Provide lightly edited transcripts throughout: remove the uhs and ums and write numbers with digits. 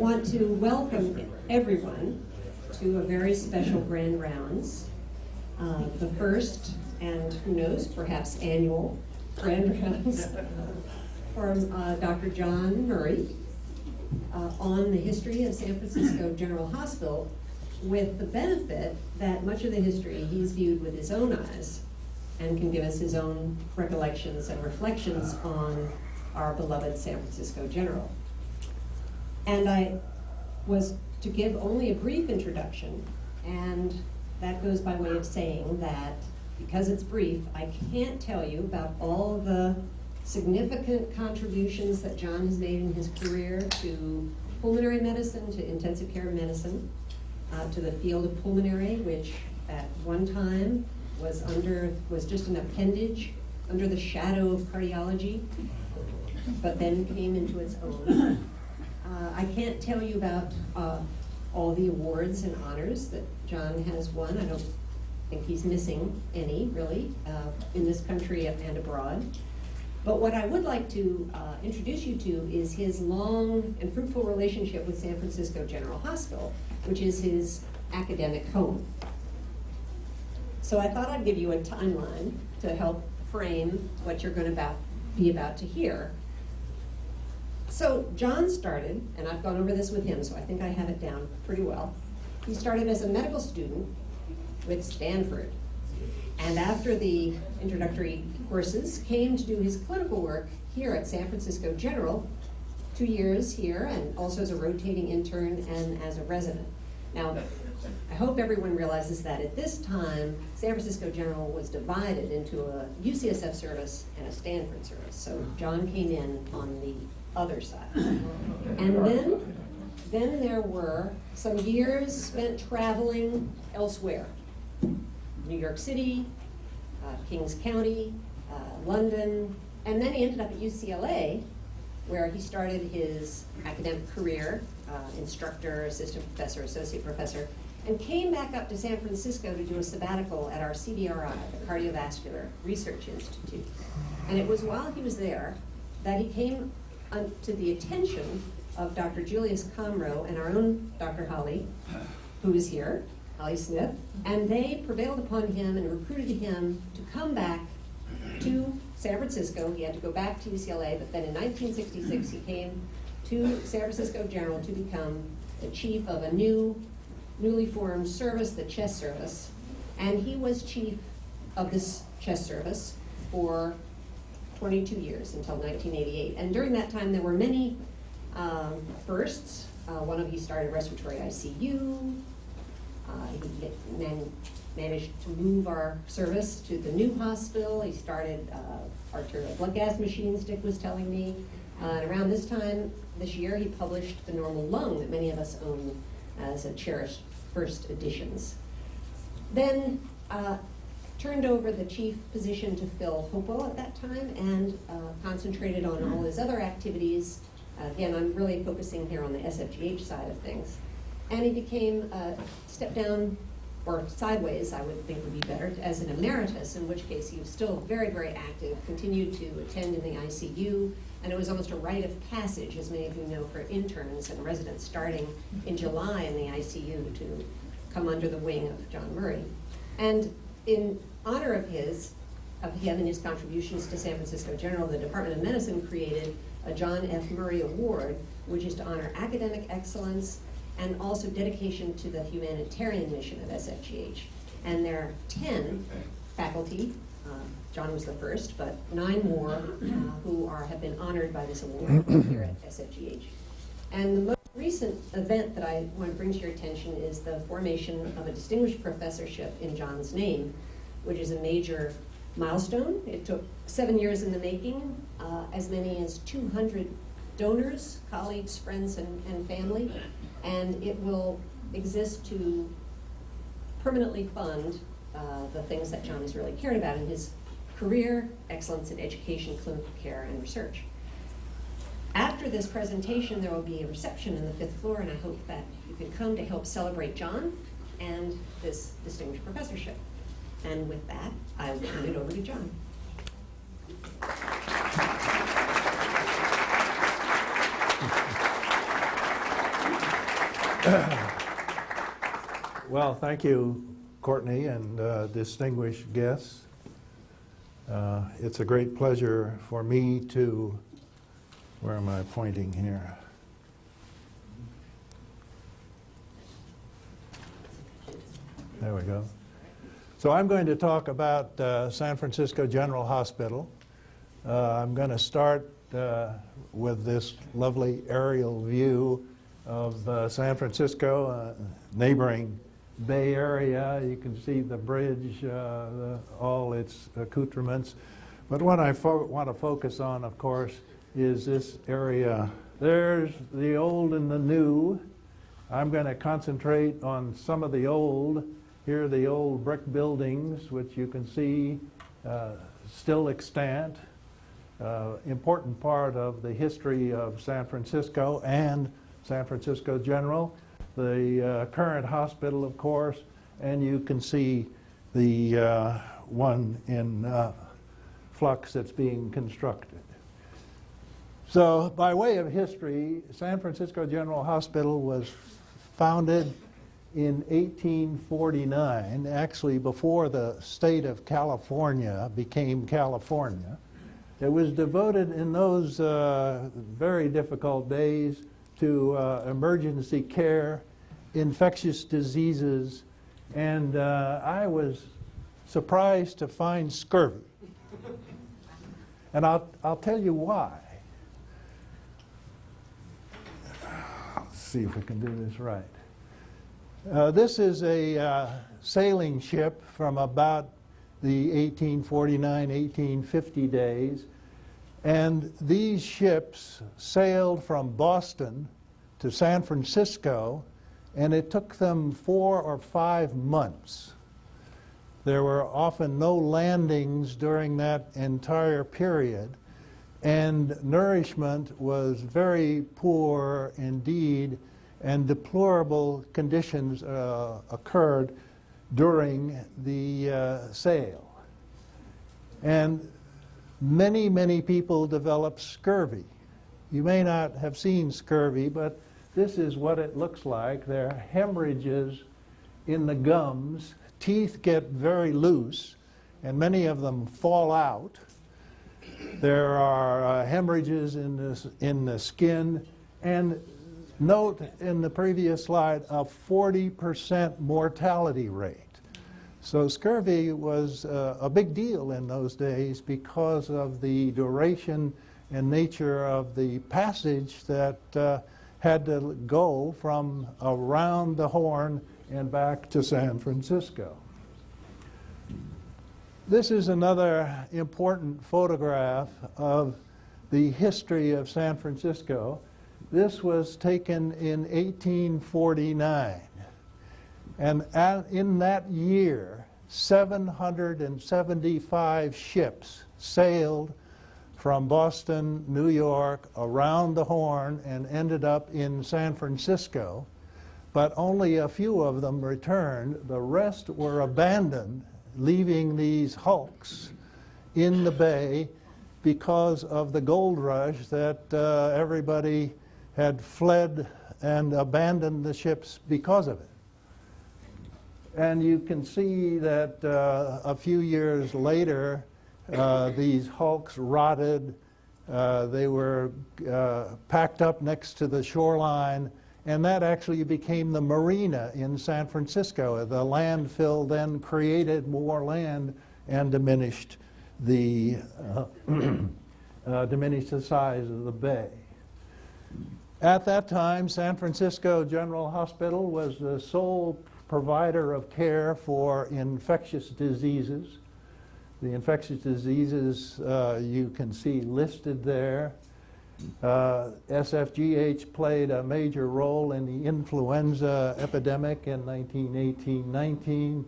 want to welcome everyone to a very special Grand Rounds, the first and who knows, perhaps annual Grand Rounds from Dr. John Murray on the history of San Francisco General Hospital, with the benefit that much of the history he's viewed with his own eyes and can give us his own recollections and reflections on our beloved San Francisco General. And I was to give only a brief introduction, and that goes by way of saying that because it's brief, I can't tell you about all the significant contributions that John has made in his career to pulmonary medicine, to intensive care medicine, to the field of pulmonary, which at one time was just an appendage under the shadow of cardiology, but then came into its own. I can't tell you about all the awards and honors that John has won. I don't think he's missing any, really, in this country and abroad. But what I would like to introduce you to is his long and fruitful relationship with San Francisco General Hospital, which is his academic home. So I thought I'd give you a timeline to help frame what you're going to be about to hear. So John started, and I've gone over this with him, so I think I have it down pretty well. He started as a medical student with Stanford, and after the introductory courses, came to do his clinical work here at San Francisco General, 2 years here, and also as a rotating intern and as a resident. Now, I hope everyone realizes that at this time, San Francisco General was divided into a UCSF service and a Stanford service. So John came in on the other side. And then there were some years spent traveling elsewhere. New York City, Kings County, London, and then he ended up at UCLA, where he started his academic career, instructor, assistant professor, associate professor, and came back up to San Francisco to do a sabbatical at our CBRI, the Cardiovascular Research Institute. And it was while he was there that he came to the attention of Dr. Julius Comroe and our own Dr. Holly, who is here, Holly Smith, and they prevailed upon him and recruited him to come back to San Francisco. He had to go back to UCLA, but then in 1966 he came to San Francisco General to become the chief of a newly formed service, the chest service, and he was chief of this chest service for 22 years until 1988. And during that time there were many firsts. One of you started respiratory ICU. He managed to move our service to the new hospital. He started arterial blood gas machines, Dick was telling me. And around this time, this year, he published The Normal Lung that many of us own as a cherished first editions. Then turned over the chief position to Phil Hopewell at that time and concentrated on all his other activities. Again, I'm really focusing here on the SFGH side of things. And he became, stepped down, or sideways, I would think would be better, as an emeritus, in which case he was still very, very active, continued to attend in the ICU, and it was almost a rite of passage, as many of you know, for interns and residents starting in July in the ICU to come under the wing of John Murray. And in honor of him and his contributions to San Francisco General, the Department of Medicine created a John F. Murray Award, which is to honor academic excellence and also dedication to the humanitarian mission of SFGH. And there are 10 faculty, John was the first, but 9 more who have been honored by this award here at SFGH. And the most recent event that I want to bring to your attention is the formation of a distinguished professorship in John's name, which is a major milestone. It took 7 years in the making, as many as 200 donors, colleagues, friends, and family, and it will exist to permanently fund the things that John has really cared about in his career, excellence in education, clinical care, and research. After this presentation, there will be a reception in the 5th floor, and I hope that you can come to help celebrate John and this distinguished professorship. And with that, I will turn it over to John. Well, thank you, Courtney, and distinguished guests. It's a great pleasure for me to, where am I pointing here? There we go. So I'm going to talk about San Francisco General Hospital. I'm going to start with this lovely aerial view of San Francisco, neighboring Bay Area. You can see the bridge, all its accoutrements. But what I want to focus on, of course, is this area. There's the old and the new. I'm going to concentrate on some of the old. Here are the old brick buildings, which you can see still extant. Important part of the history of San Francisco and San Francisco General. The current hospital, of course, and you can see the one in flux that's being constructed. So, by way of history, San Francisco General Hospital was founded in 1849, actually before the state of California became California. It was devoted in those very difficult days to emergency care, infectious diseases, and I was surprised to find scurvy. And I'll tell you why. Let's see if we can do this right. This is a sailing ship from about the 1849-1850 days. And these ships sailed from Boston to San Francisco, and it took them 4 or 5 months. There were often no landings during that entire period, and nourishment was very poor indeed, and deplorable conditions occurred during the sail. And many people developed scurvy. You may not have seen scurvy, but this is what it looks like. There are hemorrhages in the gums. Teeth get very loose, and many of them fall out. There are hemorrhages in the skin, and note in the previous slide a 40% mortality rate. So scurvy was a big deal in those days because of the duration and nature of the passage that had to go from around the Horn and back to San Francisco. This is another important photograph of the history of San Francisco. This was taken in 1849. And in that year, 775 ships sailed from Boston, New York, around the Horn, and ended up in San Francisco. But only a few of them returned. The rest were abandoned, leaving these hulks in the bay because of the gold rush that everybody had fled and abandoned the ships because of it. And you can see that a few years later, these hulks rotted. They were packed up next to the shoreline, and that actually became the marina in San Francisco. The landfill then created more land and diminished the size of the bay. At that time, San Francisco General Hospital was the sole provider of care for infectious diseases. The infectious diseases you can see listed there. SFGH played a major role in the influenza epidemic in 1918-19,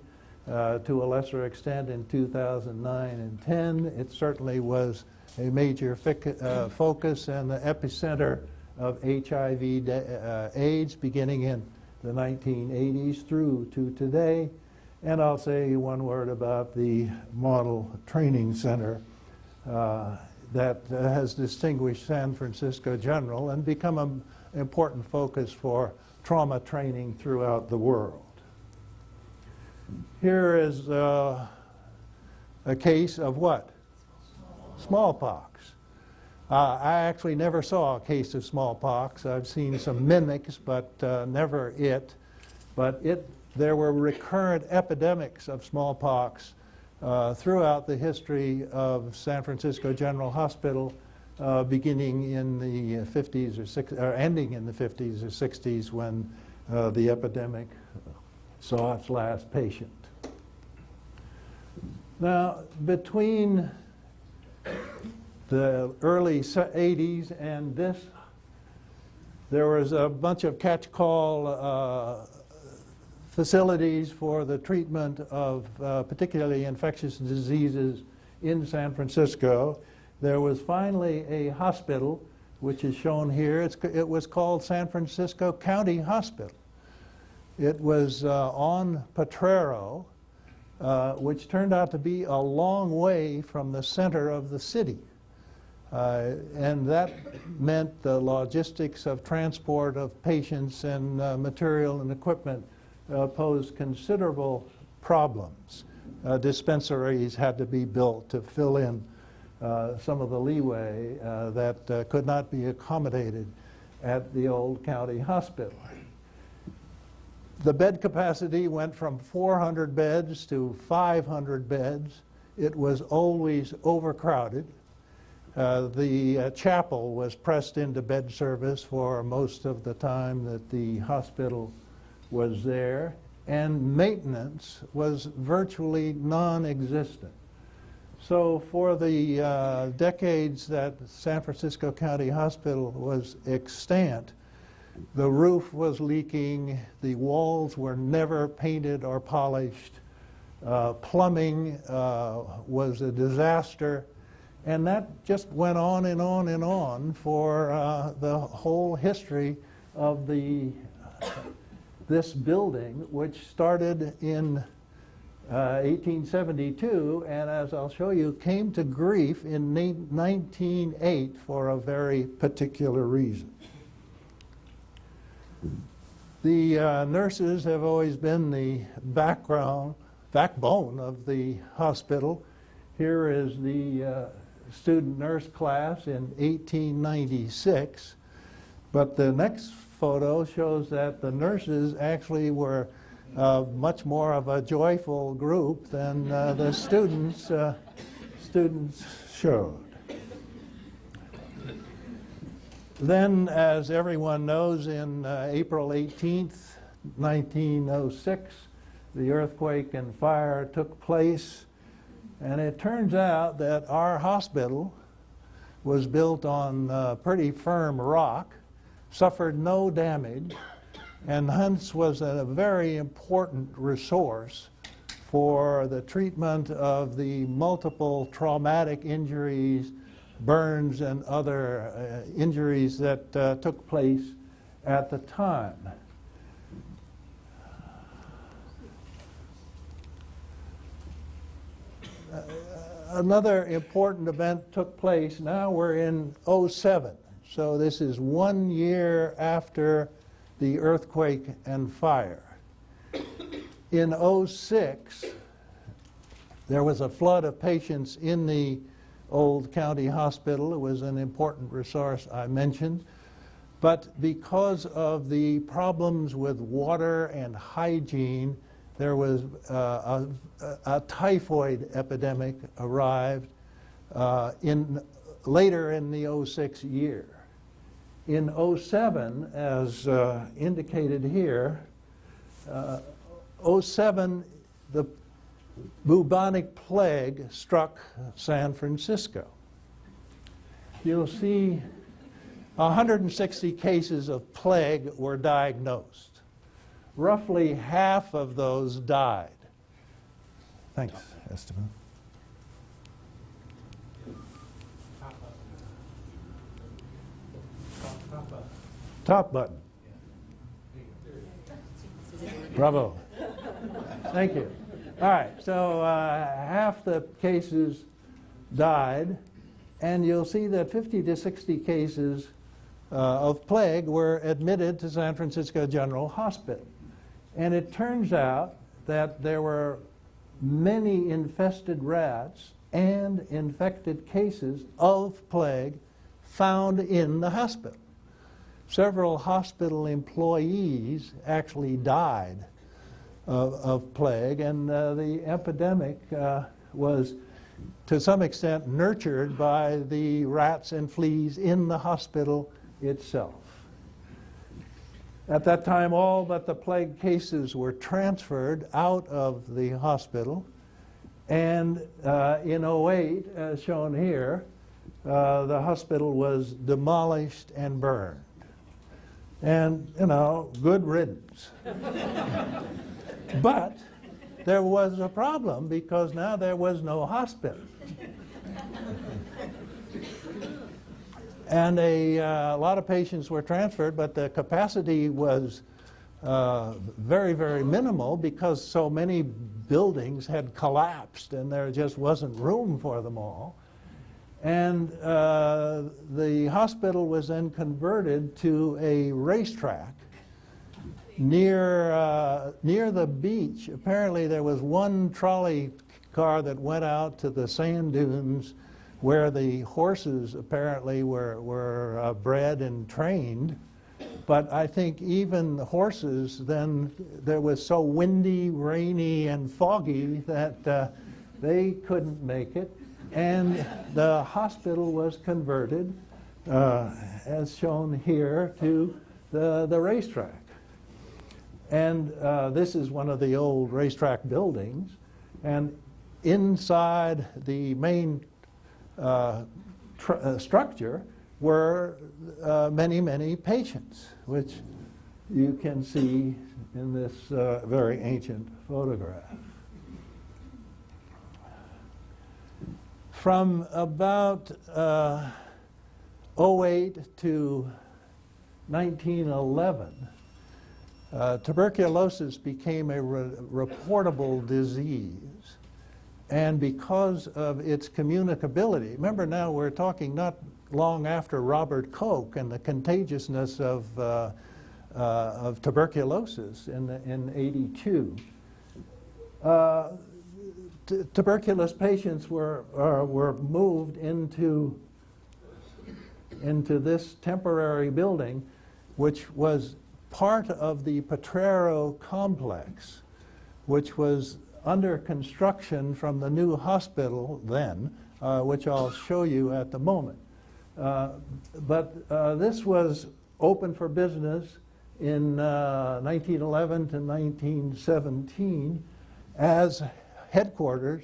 to a lesser extent in 2009 and 10. It certainly was a major focus and the epicenter of HIV AIDS beginning in the 1980s through to today. And I'll say one word about the Model Training Center that has distinguished San Francisco General and become important focus for trauma training throughout the world. Here is a case of what? Smallpox. I actually never saw a case of smallpox. I've seen some mimics, but never it. But there were recurrent epidemics of smallpox throughout the history of San Francisco General Hospital, beginning in the 50s or ending in the 50s or 60s when the epidemic saw its last patient. Now, between the early 80s and this, there was a bunch of catch-call facilities for the treatment of particularly infectious diseases in San Francisco. There was finally a hospital, which is shown here. It was called San Francisco County Hospital. It was on Potrero, which turned out to be a long way from the center of the city. And that meant the logistics of transport of patients and material and equipment posed considerable problems. Dispensaries had to be built to fill in some of the leeway that could not be accommodated at the old county hospital. The bed capacity went from 400 beds to 500 beds. It was always overcrowded. The chapel was pressed into bed service for most of the time that the hospital was there, and maintenance was virtually non-existent. So for the decades that San Francisco County Hospital was extant, the roof was leaking, the walls were never painted or polished, plumbing was a disaster, and that just went on and on and on for the whole history of this building, which started in 1872, and as I'll show you, came to grief in 1908 for a very particular reason. The nurses have always been the backbone of the hospital. Here is the student nurse class in 1896, but the next photo shows that the nurses actually were much more of a joyful group than the students showed. Then, as everyone knows, in April 18th, 1906, the earthquake and fire took place, and it turns out that our hospital was built on pretty firm rock, suffered no damage, and hence was a very important resource for the treatment of the multiple traumatic injuries, burns, and other injuries that took place at the time. Another important event took place. Now we're in '07, so this is 1 year after the earthquake and fire. In '06, there was a flood of patients in the old county hospital. It was an important resource I mentioned. But because of the problems with water and hygiene, there was a typhoid epidemic arrived later in the '06 year. In '07, as indicated here, '07, the bubonic plague struck San Francisco. You'll see 160 cases of plague were diagnosed. Roughly half of those died. Thanks, Esteban. Top button. Bravo. Thank you. All right, so half the cases died, and you'll see that 50 to 60 cases of plague were admitted to San Francisco General Hospital. And it turns out that there were many infested rats and infected cases of plague found in the hospital. Several hospital employees actually died of plague, and the epidemic was to some extent nurtured by the rats and fleas in the hospital itself. At that time, all but the plague cases were transferred out of the hospital, and in '08, as shown here, the hospital was demolished and burned. And, you know, good riddance. But there was a problem because now there was no hospital. And a lot of patients were transferred, but the capacity was very, very minimal because so many buildings had collapsed and there just wasn't room for them all. And the hospital was then converted to a racetrack near the beach. Apparently there was one trolley car that went out to the sand dunes where the horses apparently were bred and trained. But I think even the horses then, there was so windy, rainy, and foggy that they couldn't make it. And the hospital was converted, as shown here, to the racetrack. And this is one of the old racetrack buildings. And inside the main structure were many, many patients, which you can see in this very ancient photograph. From about '08 to 1911, tuberculosis became a reportable disease. And because of its communicability, remember now we're talking not long after Robert Koch and the contagiousness of tuberculosis in '82. Tuberculous patients were moved into this temporary building, which was part of the Potrero complex, which was under construction from the new hospital then, which I'll show you at the moment. But this was open for business in 1911 to 1917 as headquarters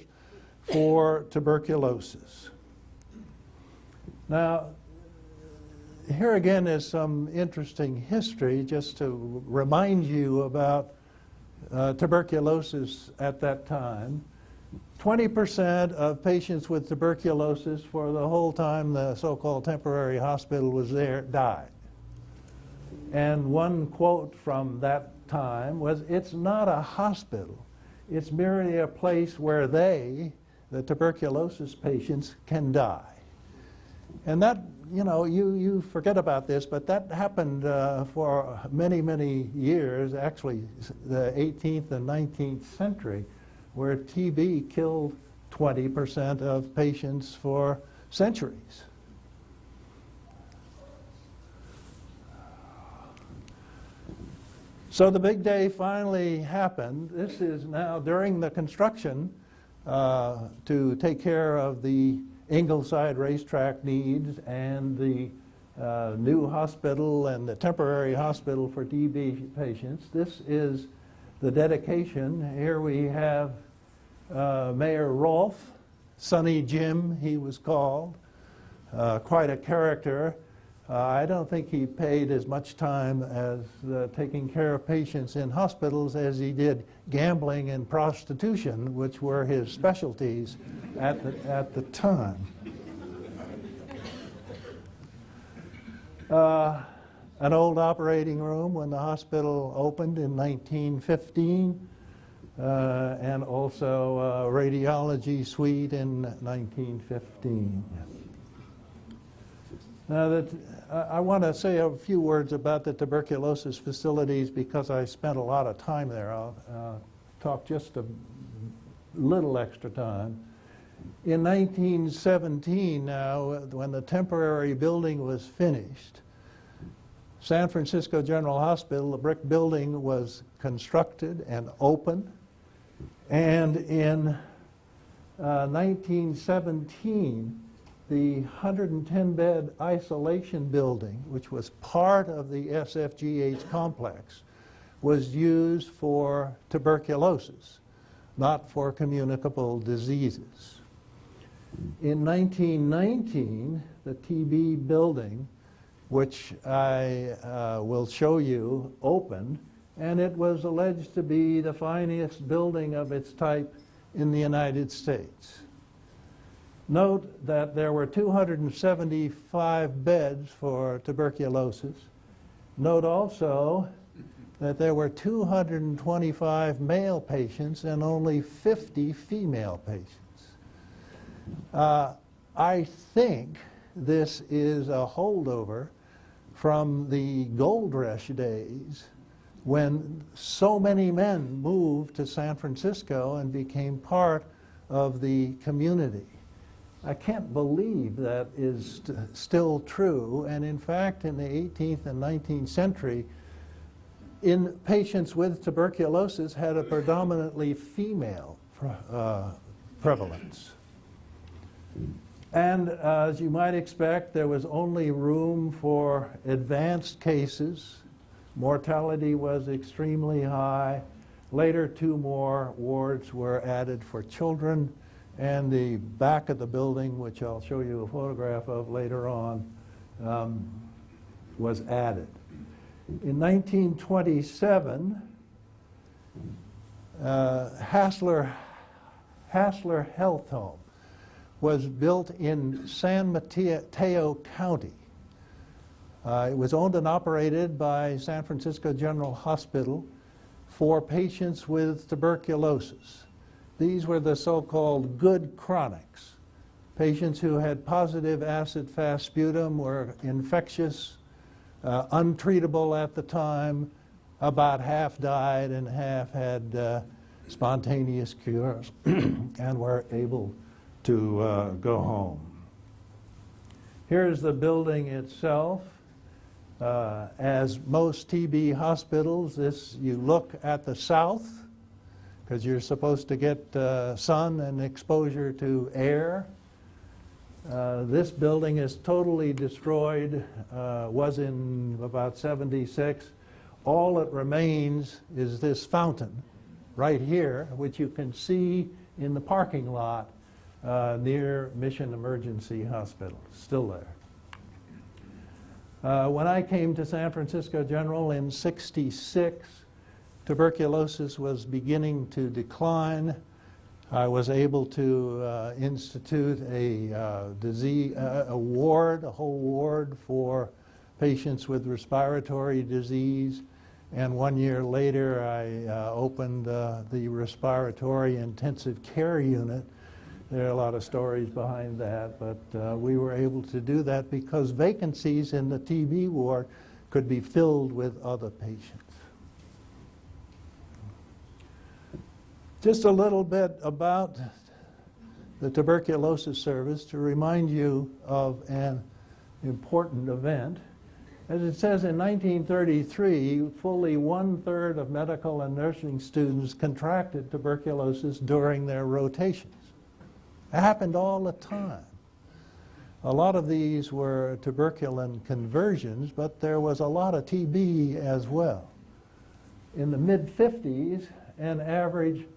for tuberculosis. Now, here again is some interesting history just to remind you about tuberculosis at that time. 20% of patients with tuberculosis for the whole time the so-called temporary hospital was there died. And one quote from that time was, "It's not a hospital. It's merely a place where they, the tuberculosis patients, can die." And that, you know, you forget about this, but that happened for many, many years, actually the 18th and 19th century, where TB killed 20% of patients for centuries. So the big day finally happened. This is now during the construction to take care of the Ingleside racetrack needs and the new hospital and the temporary hospital for TB patients. This is the dedication. Here we have Mayor Rolfe, Sonny Jim he was called, quite a character. I don't think he paid as much time as taking care of patients in hospitals as he did gambling and prostitution, which were his specialties at the time. An old operating room when the hospital opened in 1915, and also a radiology suite in 1915. Now, I want to say a few words about the tuberculosis facilities because I spent a lot of time there. I'll talk just a little extra time. In 1917 now, when the temporary building was finished, San Francisco General Hospital, the brick building, was constructed and opened. And in 1917, the 110-bed isolation building, which was part of the SFGH complex, was used for tuberculosis, not for communicable diseases. In 1919, the TB building, which I will show you, opened, and it was alleged to be the finest building of its type in the United States. Note that there were 275 beds for tuberculosis. Note also that there were 225 male patients and only 50 female patients. I think this is a holdover from the gold rush days when so many men moved to San Francisco and became part of the community. I can't believe that is still true, and in fact in the 18th and 19th century, patients with tuberculosis had a predominantly female prevalence. And as you might expect, there was only room for advanced cases. Mortality was extremely high. Later, 2 more wards were added for children, and the back of the building, which I'll show you a photograph of later on, was added. In 1927, Hassler Health Home was built in San Mateo County. It was owned and operated by San Francisco General Hospital for patients with tuberculosis. These were the so-called good chronics. Patients who had positive acid-fast sputum were infectious, untreatable at the time. About half died and half had spontaneous cures and were able to go home. Here's the building itself. As most TB hospitals, you look at the south because you're supposed to get sun and exposure to air. This building is totally destroyed, was in about 76. All that remains is this fountain right here, which you can see in the parking lot near Mission Emergency Hospital, still there. When I came to San Francisco General in '66, tuberculosis was beginning to decline. I was able to institute a whole ward for patients with respiratory disease, and 1 year later I opened the respiratory intensive care unit. There are a lot of stories behind that, but we were able to do that because vacancies in the TB ward could be filled with other patients. Just a little bit about the tuberculosis service to remind you of an important event. As it says, in 1933, fully 1/3 of medical and nursing students contracted tuberculosis during their rotations. It happened all the time. A lot of these were tuberculin conversions, but there was a lot of TB as well. In the mid-50s, an average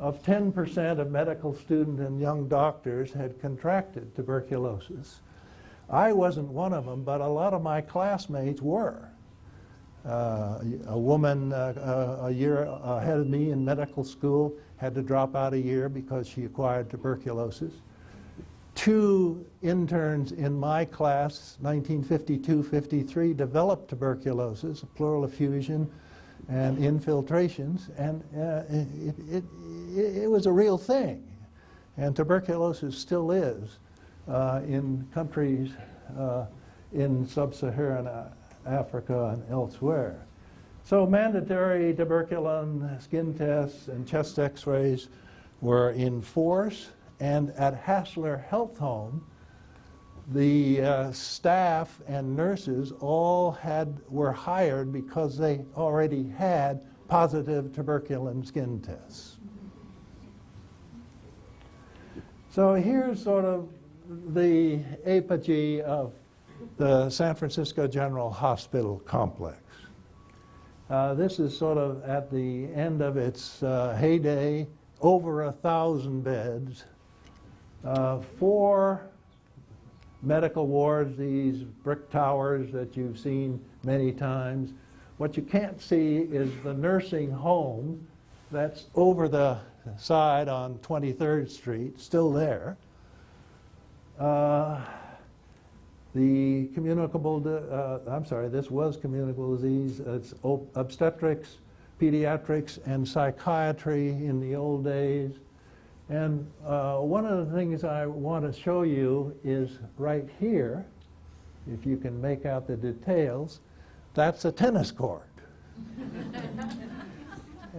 of 10% of medical students and young doctors had contracted tuberculosis. I wasn't one of them, but a lot of my classmates were. A woman a year ahead of me in medical school had to drop out a year because she acquired tuberculosis. 2 interns in my class, 1952-53, developed tuberculosis, pleural effusion, and infiltrations, and it was a real thing. And tuberculosis still is in countries in sub-Saharan Africa and elsewhere. So mandatory tuberculin skin tests and chest x-rays were in force, and at Hassler Health Home, the staff and nurses all were hired because they already had positive tuberculin skin tests. So here's sort of the apogee of the San Francisco General Hospital complex. This is sort of at the end of its heyday, over 1,000 beds, 4 medical wards, these brick towers that you've seen many times. What you can't see is the nursing home that's over the side on 23rd Street, still there. The communicable, this was communicable disease. It's obstetrics, pediatrics, and psychiatry in the old days. And one of the things I want to show you is right here, if you can make out the details, that's a tennis court.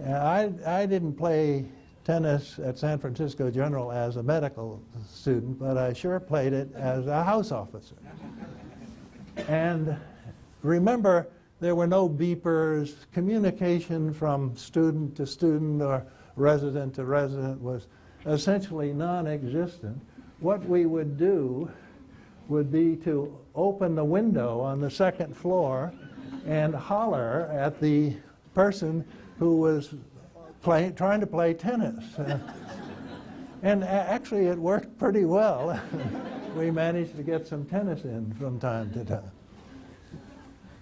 I didn't play tennis at San Francisco General as a medical student, but I sure played it as a house officer. And remember, there were no beepers. Communication from student to student or resident to resident was essentially non-existent. What we would do would be to open the window on the second floor and holler at the person who was trying to play tennis. And actually it worked pretty well. We managed to get some tennis in from time to time.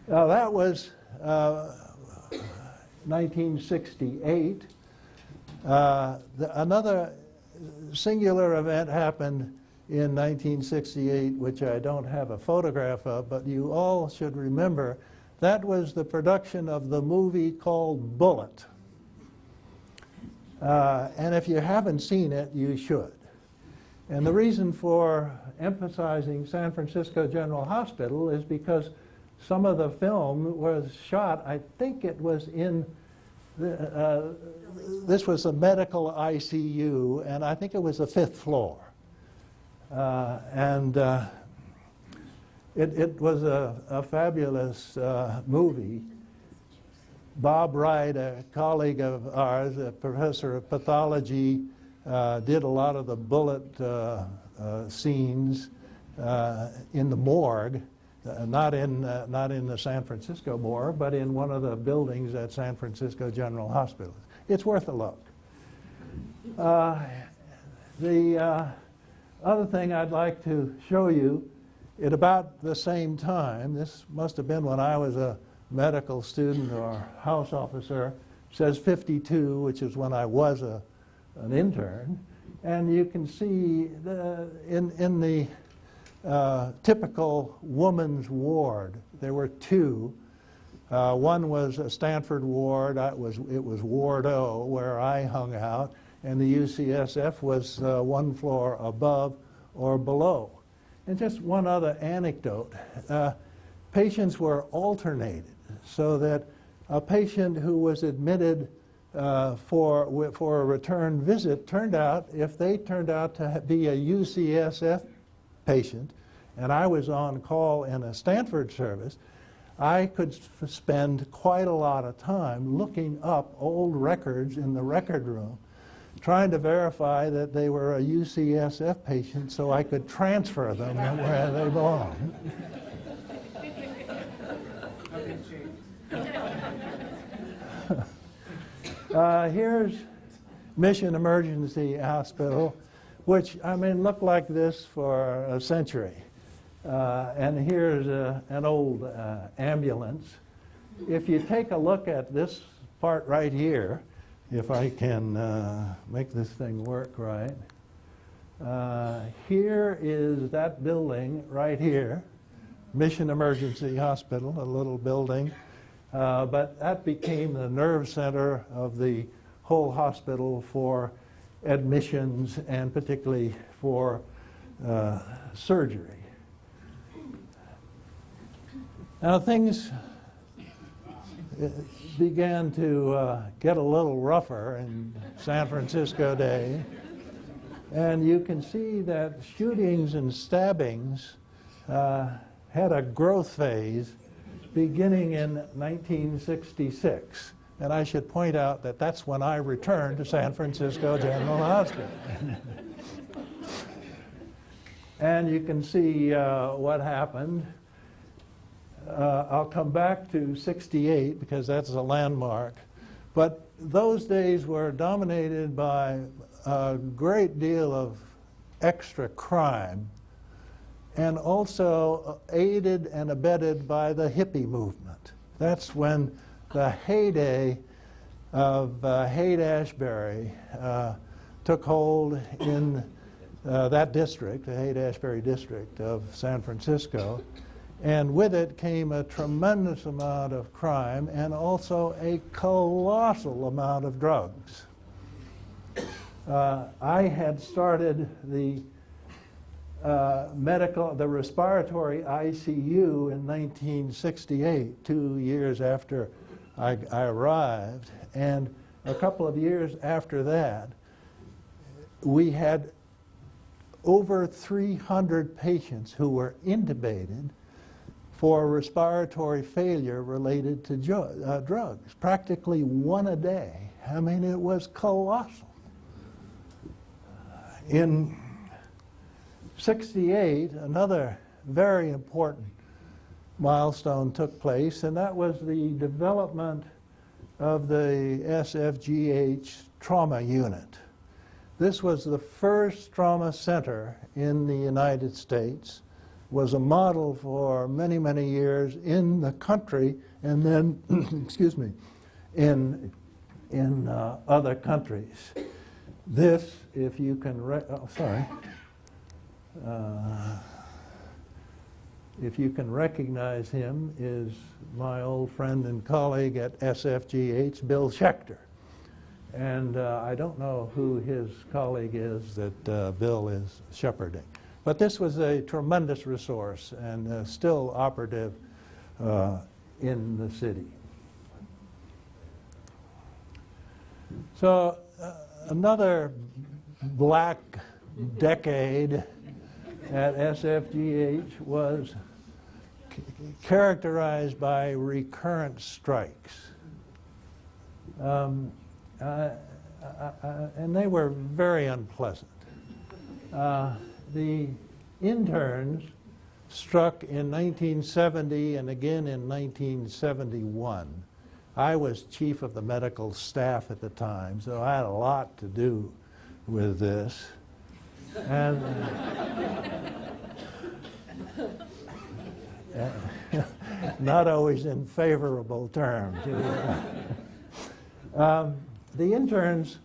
Now that was 1968. Another singular event happened in 1968, which I don't have a photograph of, but you all should remember. That was the production of the movie called Bullet. And if you haven't seen it, you should. And the reason for emphasizing San Francisco General Hospital is because some of the film was shot, I think it was in, this was a medical ICU, and I think it was the 5th floor. It was a fabulous movie. Bob Wright, a colleague of ours, a professor of pathology, did a lot of the bullet scenes in the morgue, not in the San Francisco morgue, but in one of the buildings at San Francisco General Hospital. It's worth a look. The other thing I'd like to show you, at about the same time, this must have been when I was a medical student or house officer, says 52, which is when I was an intern. And you can see in the typical woman's ward, there were 2. One was a Stanford ward. It was Ward O, where I hung out, and the UCSF was 1 floor above or below. And just one other anecdote. Patients were alternated so that a patient who was admitted for a return visit if they turned out to be a UCSF patient, and I was on call in a Stanford service, I could spend quite a lot of time looking up old records in the record room, trying to verify that they were a UCSF patient so I could transfer them where they belong. Here's Mission Emergency Hospital, which, looked like this for a century. And here's an old ambulance. If you take a look at this part right here, if I can make this thing work right, here is that building right here, Mission Emergency Hospital, a little building. But that became the nerve center of the whole hospital for admissions and particularly for surgery. Now things began to get a little rougher in San Francisco Day, and you can see that shootings and stabbings had a growth phase beginning in 1966. And I should point out that that's when I returned to San Francisco General Hospital. And you can see what happened. I'll come back to 68 because that's a landmark. But those days were dominated by a great deal of extra crime, and also aided and abetted by the hippie movement. That's when the heyday of Haight-Ashbury took hold in that district, the Haight-Ashbury district of San Francisco. And with it came a tremendous amount of crime and also a colossal amount of drugs. I had started the respiratory ICU in 1968, 2 years after I arrived. And a couple of years after that, we had over 300 patients who were intubated for respiratory failure related to drugs, practically one a day. I mean, it was colossal. In 68, another very important milestone took place, and that was the development of the SFGH trauma unit. This was the first trauma center in the United States, was a model for many, many years in the country, and then, excuse me, in other countries. This, if you can, if you can recognize him, is my old friend and colleague at SFGH, Bill Schechter. And I don't know who his colleague is that Bill is shepherding. But this was a tremendous resource and still operative in the city. So another black decade at SFGH was characterized by recurrent strikes. And they were very unpleasant. The interns struck in 1970 and again in 1971. I was chief of the medical staff at the time, so I had a lot to do with this. And not always in favorable terms. The interns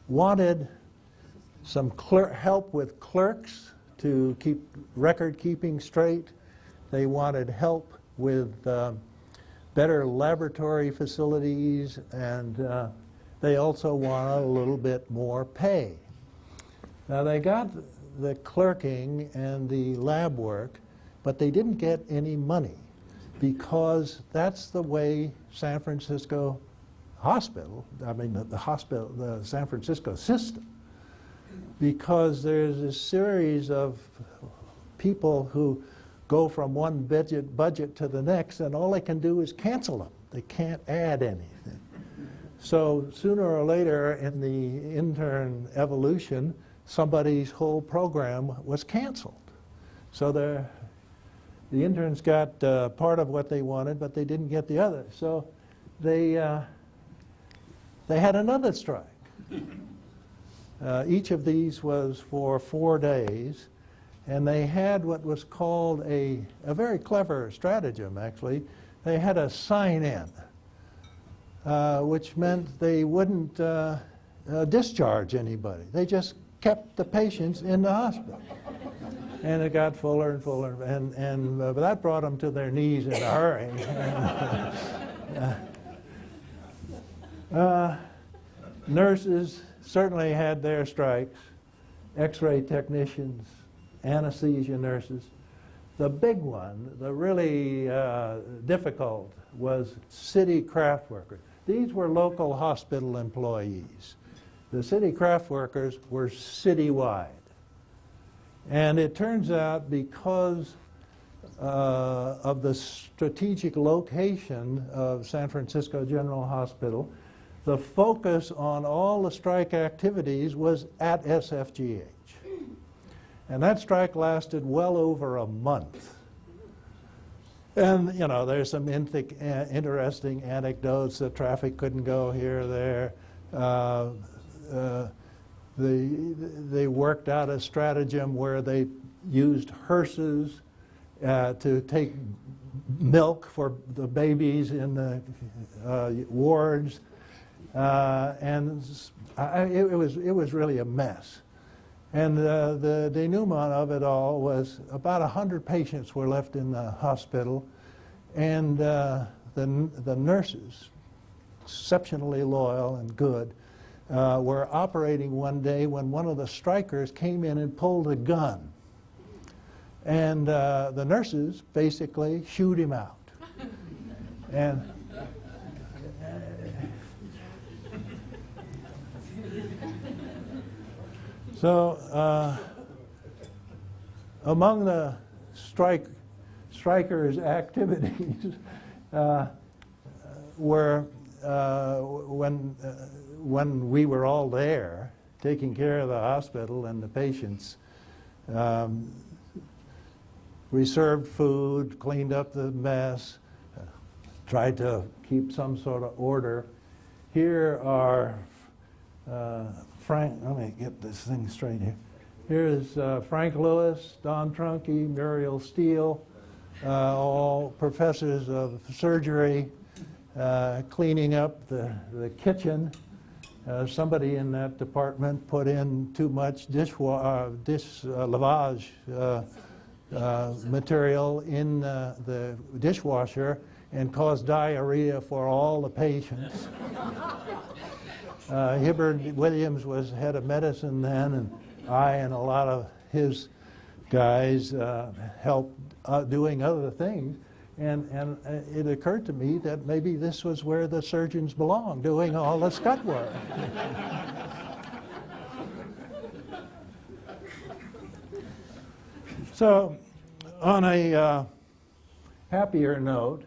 wanted some help with clerks to keep record keeping straight. They wanted help with better laboratory facilities, and they also wanted a little bit more pay. Now they got the clerking and the lab work, but they didn't get any money because that's the way San Francisco Hospital, I mean the hospital, the San Francisco system, because there's a series of people who go from one budget to the next, and all they can do is cancel them. They can't add anything. So sooner or later in the intern evolution, somebody's whole program was canceled. So the interns got part of what they wanted, but they didn't get the other. So they had another strike. Each of these was for 4 days, and they had what was called a very clever stratagem, actually. They had a sign-in, which meant they wouldn't discharge anybody. They just kept the patients in the hospital. And it got fuller and fuller, but that brought them to their knees in a hurry. Nurses certainly had their strikes, x-ray technicians, anesthesia nurses. The big one, the really difficult, was city craft workers. These were local hospital employees. The city craft workers were citywide. And it turns out because of the strategic location of San Francisco General Hospital, the focus on all the strike activities was at SFGH. And that strike lasted well over a month. And, you know, there's some interesting anecdotes. The traffic couldn't go here or there. They worked out a stratagem where they used hearses to take milk for the babies in the wards. And it was really a mess. And the denouement of it all was about 100 patients were left in the hospital, and the nurses, exceptionally loyal and good, were operating one day when one of the strikers came in and pulled a gun. And the nurses basically shoot him out. And so among the strikers' activities were when we were all there taking care of the hospital and the patients, we served food, cleaned up the mess, tried to keep some sort of order. Here are Frank, let me get this thing straight here. Here's Frank Lewis, Don Trunke, Muriel Steele, all professors of surgery, cleaning up the kitchen. Somebody in that department put in too much dish lavage material in the dishwasher and caused diarrhea for all the patients. Hibbard Williams was head of medicine then, and I and a lot of his guys helped doing other things. And it occurred to me that maybe this was where the surgeons belong, doing all the scut work. So, on a happier note,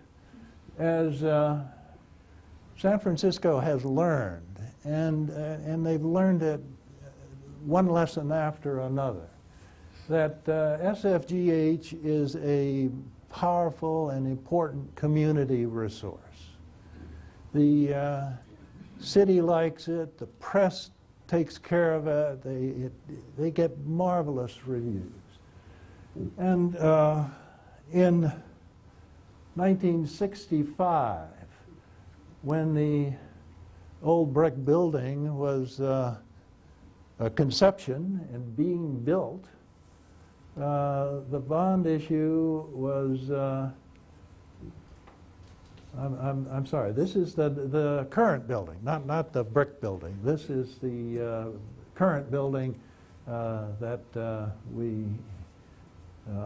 as San Francisco has learned, and they've learned it one lesson after another, that SFGH is a powerful and important community resource. The city likes it, the press takes care of it, they get marvelous reviews. And in 1965, when the old brick building was a conception and being built, the bond issue was, I'm sorry, this is the current building, not the brick building. This is the current building that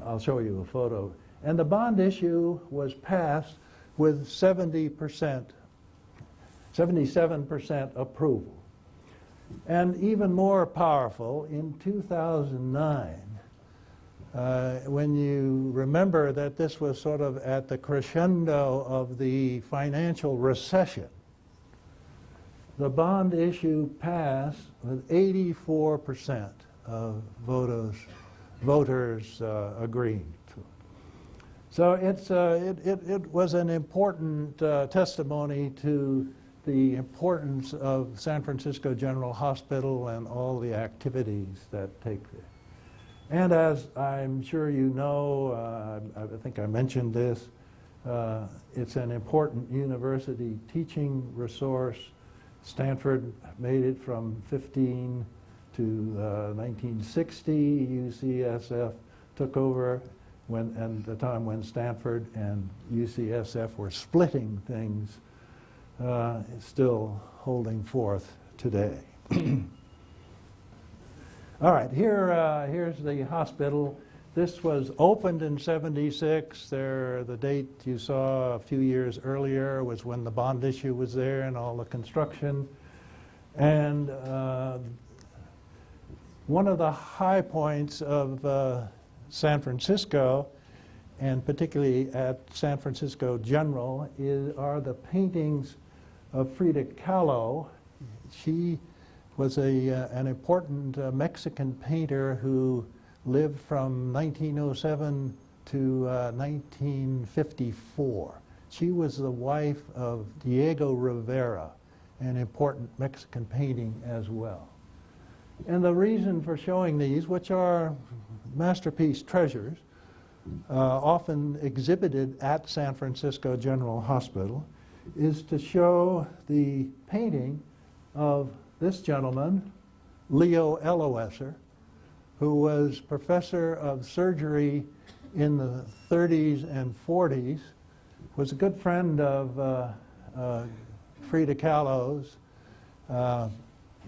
I'll show you a photo. And the bond issue was passed with 77% approval. And even more powerful, in 2009, when you remember that this was sort of at the crescendo of the financial recession, the bond issue passed with 84% of voters agreeing to it. So it was an important testimony to the importance of San Francisco General Hospital and all the activities that take there. And as I'm sure you know, I think I mentioned this, it's an important university teaching resource. Stanford made it from 15 to 1960. UCSF took over at the time when Stanford and UCSF were splitting things. It's still holding forth today. All right, here's the hospital. This was opened in '76. The date you saw a few years earlier was when the bond issue was there and all the construction. And one of the high points of San Francisco, and particularly at San Francisco General, are the paintings of Frida Kahlo. She was an important Mexican painter who lived from 1907 to 1954. She was the wife of Diego Rivera, an important Mexican painting as well. And the reason for showing these, which are masterpiece treasures, often exhibited at San Francisco General Hospital, is to show the painting of this gentleman, Leo Eloesser, who was professor of surgery in the 30s and 40s, was a good friend of Frida Kahlo's,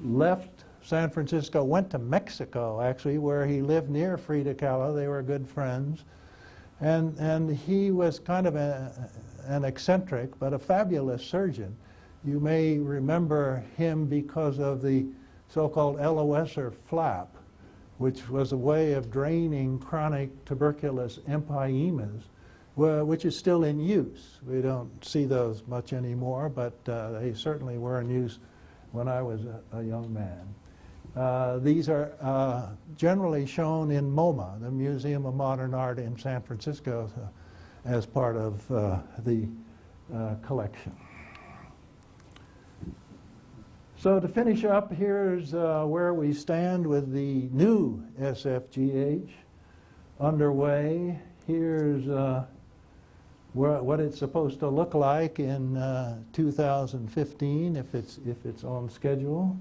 left San Francisco, went to Mexico, actually, where he lived near Frida Kahlo. They were good friends. And he was kind of an eccentric, but a fabulous surgeon. You may remember him because of the so-called Eloesser flap, which was a way of draining chronic tuberculous empyemas, which is still in use. We don't see those much anymore, but they certainly were in use when I was a young man. These are generally shown in MoMA, the Museum of Modern Art in San Francisco, as part of the collection. So to finish up, here's where we stand with the new SFGH underway. Here's what it's supposed to look like in 2015 if it's on schedule.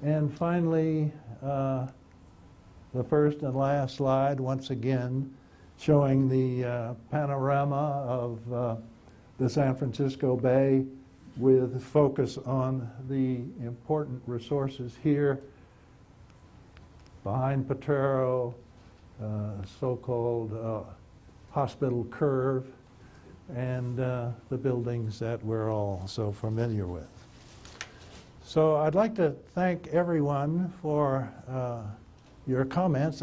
And finally, the first and last slide, once again, showing the panorama of the San Francisco Bay with focus on the important resources here behind Potrero, so-called hospital curve, and the buildings that we're all so familiar with. So I'd like to thank everyone for your comments.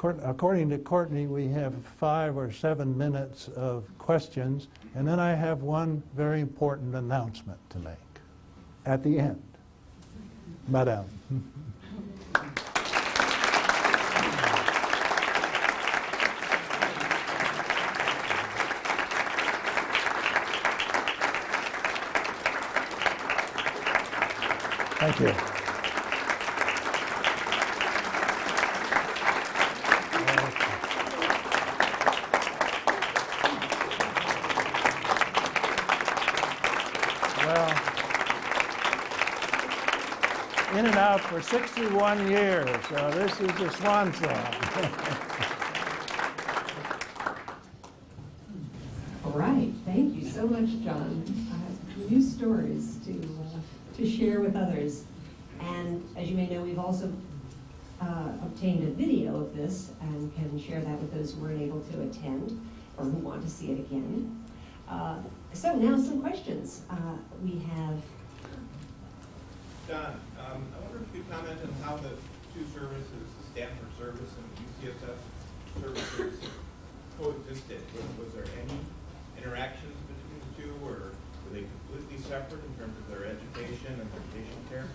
According to Courtney, we have 5 or 7 minutes of questions, and then I have one very important announcement to make at the end. Madame. Thank you. Well, in and out for 61 years, so this is the swan song. All right, thank you so much, John. New stories to share with others. And as you may know, we've also obtained a video of this and can share that with those who weren't able to attend or who want to see it again. So now some questions. We have... John, I wonder if you could comment on how the two services, the Stanford service and the UCSF services, coexisted. Was there any interactions between the two, or were they completely separate in terms of their education and their patient care?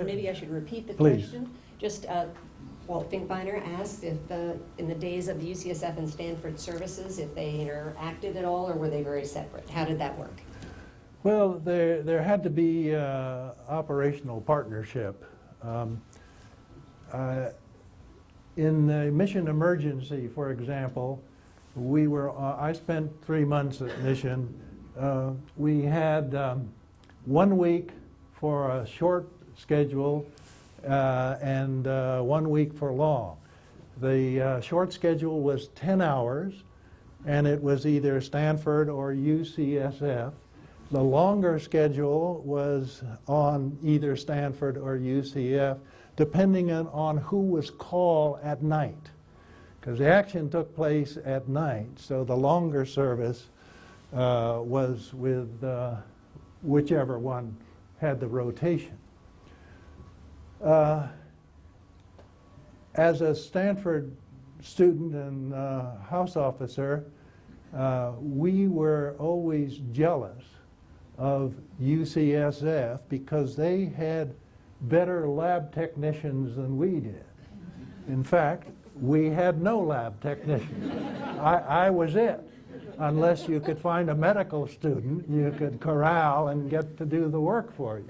Maybe I should repeat the Please. question. Just Walt Finkbeiner asked if in the days of the UCSF and Stanford services, if they interacted at all, or were they very separate? How did that work? Well, there had to be operational partnership. In the mission emergency, for example, I spent 3 months at Mission. We had 1 week for a short schedule and 1 week for long. The short schedule was 10 hours, and it was either Stanford or UCSF. The longer schedule was on either Stanford or UCF. depending on who was called at night. Because the action took place at night, so the longer service was with whichever one had the rotation. As a Stanford student and house officer, we were always jealous of UCSF because they had better lab technicians than we did. In fact, we had no lab technicians. I was it. Unless you could find a medical student you could corral and get to do the work for you.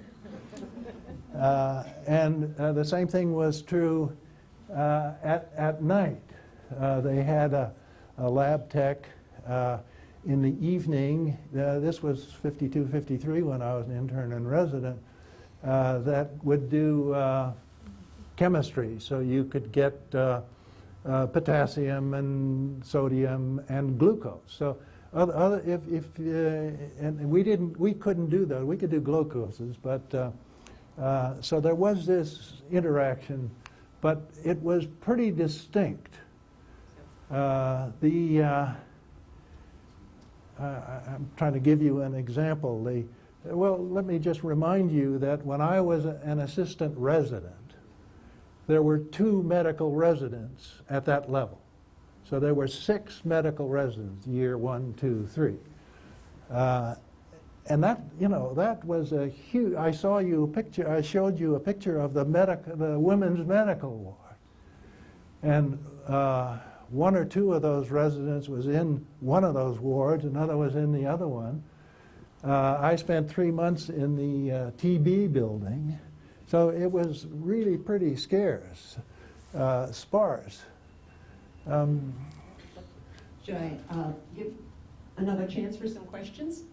And the same thing was true at night. They had a lab tech in the evening. This was 52, 53 when I was an intern and resident, that would do chemistry, so you could get potassium and sodium and glucose. So and we couldn't do those. We could do glucoses, but so there was this interaction, but it was pretty distinct. I'm trying to give you an example. Well, let me just remind you that when I was an assistant resident, there were 2 medical residents at that level. So there were 6 medical residents, year 1, 2, 3. And that, that was a huge, I showed you a picture of the women's medical ward. And 1 or 2 of those residents was in one of those wards, another was in the other one. I spent 3 months in the TB building, so it was really pretty sparse. Should I give another chance for some questions?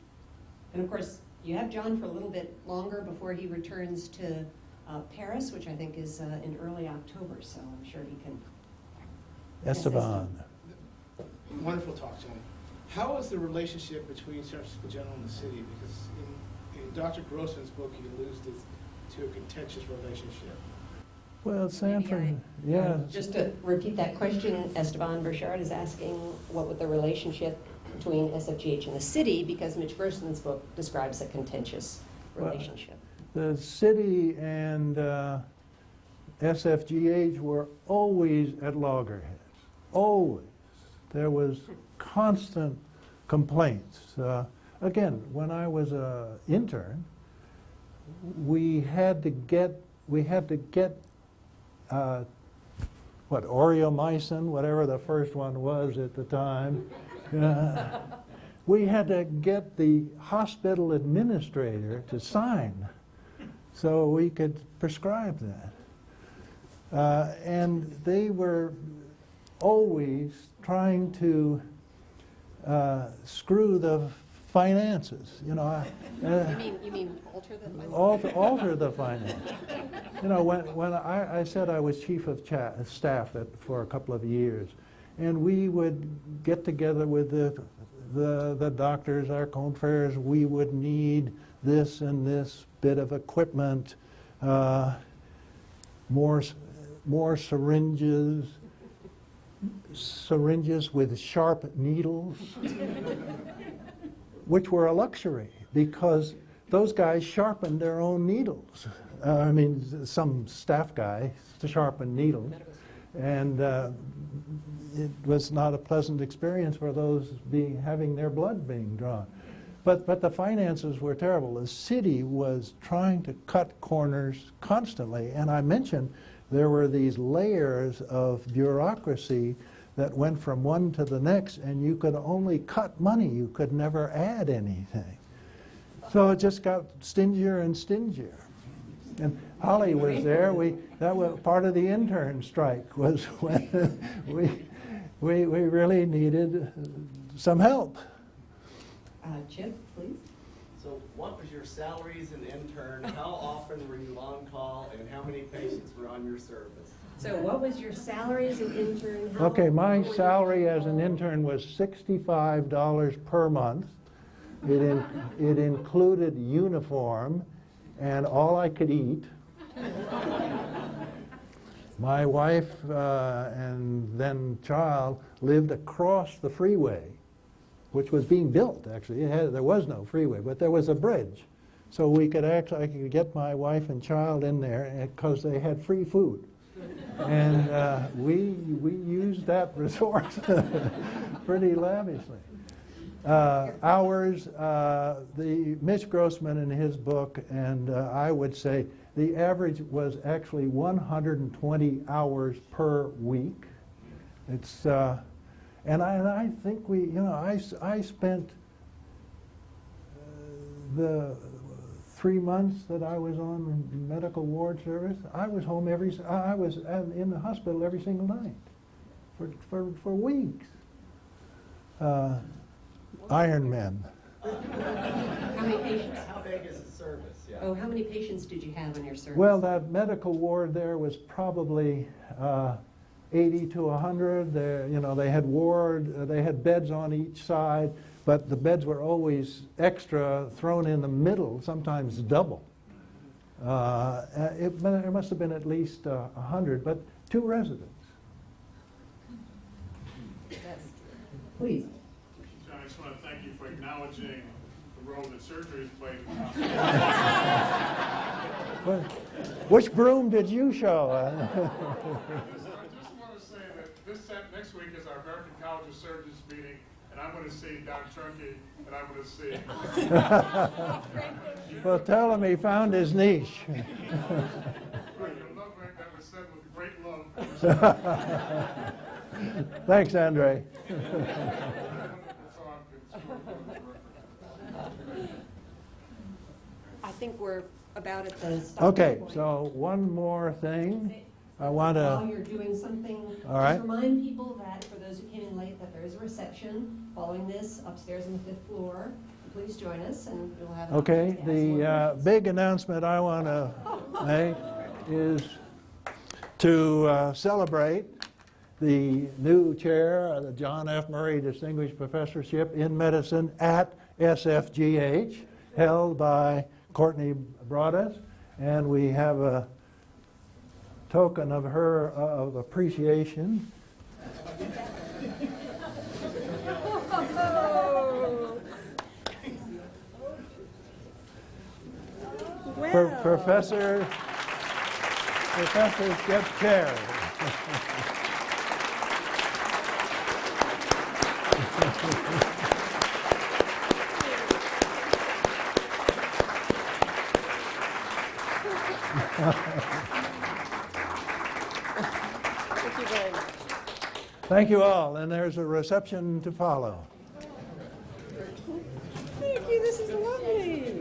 And of course, you have John for a little bit longer before he returns to Paris, which I think is in early October, so I'm sure he can. Esteban. Wonderful talk, John. How is the relationship between San Francisco General and the city? Because in Dr. Grossman's book, he alludes to a contentious relationship. Well, Sanford, yeah. Just to repeat that question, Esteban Burchard is asking what would the relationship between SFGH and the city, because Mitch Grossman's book describes a contentious relationship. The city and SFGH were always at loggerheads, always. There was constant complaints. Again, when I was an intern, we had to get aureomycin, whatever the first one was at the time. We had to get the hospital administrator to sign so we could prescribe that. And they were always trying to screw the finances. You mean alter the finances? Alter the finance. When I said I was chief of staff for a couple of years, and we would get together with the doctors, our confreres, we would need this and this bit of equipment, more syringes with sharp needles, which were a luxury because those guys sharpened their own needles. Some staff guy to sharpen needles, and it was not a pleasant experience for those having their blood being drawn. But the finances were terrible. The city was trying to cut corners constantly, and I mentioned there were these layers of bureaucracy that went from one to the next, and you could only cut money. You could never add anything. So it just got stingier and stingier. And Holly was there. That was part of the intern strike, was when we really needed some help. Chip, please. So what was your salary as an intern? How often were you on call, and how many patients were on your service? So what was your salary as an intern? Okay, my salary as an intern was $65 per month. It included uniform and all I could eat. My wife and then child lived across the freeway, which was being built, actually. There was no freeway, but there was a bridge. So we could actually, I could get my wife and child in there because they had free food. And we used that resource pretty lavishly. Hours, the Mitch Grossman in his book, and I would say the average was actually 120 hours per week. It's, and I think we, you know, I spent the 3 months that I was on medical ward service, I was home I was in the hospital every single night for weeks. Iron Men. How many patients? How big is the service? Yeah. Oh, how many patients did you have in your service? Well, that medical ward there was probably 80 to 100. You know, they had beds on each side, but the beds were always extra thrown in the middle, sometimes double. There must have been at least 100, but 2 residents. Please. John, I just want to thank you for acknowledging the role that surgery has played in the hospital. Which broom did you show? I just want to say that next week is our American College of Surgeons meeting, and I'm going to see Don Trunke, and I'm going to see... Well, tell him he found his niche. You'll love that was said with great love. Thanks, Andre. I think we're about at the stop Okay, point. so one more thing. I want While to, you're doing something, All right. just remind people that, for those who came in late, that there is a reception following this upstairs on the 5th floor. Please join us, and we'll have an okay, opportunity to ask more the questions. big announcement I want to make is to celebrate the new chair of the John F. Murray Distinguished Professorship in Medicine at SFGH, held by Courtney Broaddus, and we have a token of her of appreciation. Professors get chairs. Thank you very much. Thank you all, and there's a reception to follow. Thank you, this is lovely.